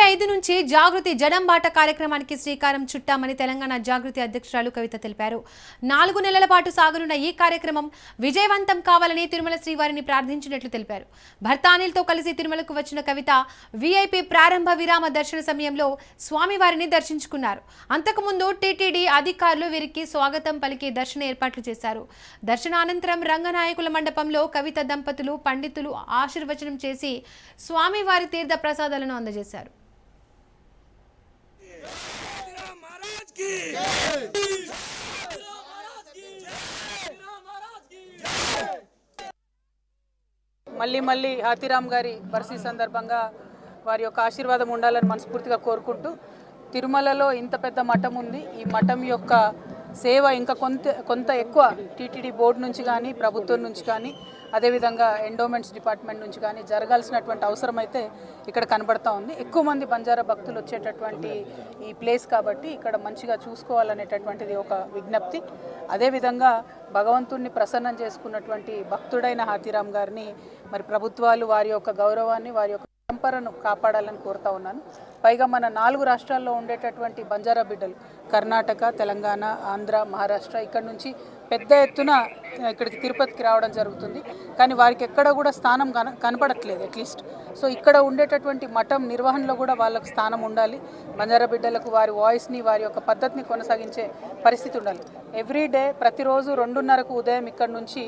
5 నుంచి జాగృతి జనంబాట కార్యక్రమానికి శ్రీకారం చుట్టామని తెలంగాణ జాగృతి అధ్యక్షురాలు కవిత తెలిపారు. 4 నెలల పాటు సాగనున్న ఈ కార్యక్రమం విజయవంతం కావాలని తిరుమల శ్రీవారిని ప్రార్థించినట్లు తెలిపారు. భర్త అనిల్తో కలిసి తిరుమలకు వచ్చిన కవిత వీఐపీ ప్రారంభ విరామ దర్శన సమయంలో స్వామివారిని దర్శించుకున్నారు. అంతకుముందు టీటీడీ అధికారులు వీరికి స్వాగతం పలికి దర్శన ఏర్పాట్లు చేశారు. దర్శనానంతరం రంగనాయకుల మండపంలో కవిత దంపతులు పండితులు ఆశీర్వచనం చేసి స్వామివారి తీర్థ ప్రసాదాలను అందజేశారు. మళ్ళీ హాతీరామ్ గారి బర్సీ సందర్భంగా వారి యొక్క ఆశీర్వాదం ఉండాలని మనస్ఫూర్తిగా కోరుకుంటూ, తిరుమలలో ఇంత పెద్ద మఠం ఉంది. ఈ మఠం యొక్క సేవ ఇంకా కొంత ఎక్కువ టీటీడీ బోర్డు నుంచి కానీ, ప్రభుత్వం నుంచి కానీ, అదేవిధంగా ఎండోమెంట్స్ డిపార్ట్మెంట్ నుంచి కానీ జరగాల్సినటువంటి అవసరం అయితే ఇక్కడ కనబడతా ఉంది. ఎక్కువ మంది బంజారా భక్తులు వచ్చేటటువంటి ఈ ప్లేస్ కాబట్టి ఇక్కడ మంచిగా చూసుకోవాలనేటటువంటిది ఒక విజ్ఞప్తి. అదేవిధంగా భగవంతుడిని ప్రసన్నం చేసుకున్నటువంటి భక్తుడైన హాతీరామ్ గారిని మరి ప్రభుత్వాలు వారి యొక్క గౌరవాన్ని, వారి యొక్క పరంపరను కాపాడాలని కోరుతా ఉన్నాను. పైగా మన 4 రాష్ట్రాల్లో ఉండేటటువంటి బంజారా బిడ్డలు కర్ణాటక, తెలంగాణ, ఆంధ్ర, మహారాష్ట్ర ఇక్కడ నుంచి పెద్ద ఎత్తున ఇక్కడికి తిరుపతికి రావడం జరుగుతుంది. కానీ వారికి ఎక్కడ కూడా స్థానం కనపడట్లేదు అట్లీస్ట్. సో ఇక్కడ ఉండేటటువంటి మఠం నిర్వహణలో కూడా వాళ్ళకు స్థానం ఉండాలి. బంజారా బిడ్డలకు వారి వాయిస్ని, వారి యొక్క పద్ధతిని కొనసాగించే పరిస్థితి ఉండాలి. ఎవ్రీడే ప్రతిరోజు 2:30కు ఉదయం ఇక్కడ నుంచి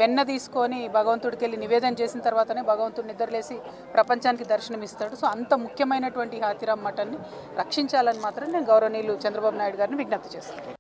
వెన్న తీసుకొని భగవంతుడికి వెళ్ళి నివేదన చేసిన తర్వాతనే భగవంతుడు నిద్రలేసి ప్రపంచానికి దర్శనమిస్తాడు. సో అంత ముఖ్యమైనటువంటి హాతీరామ్ మఠాన్ని రక్షించాలని మాత్రం నేను గౌరవనీయులు చంద్రబాబు నాయుడు గారిని విజ్ఞప్తి చేస్తాను.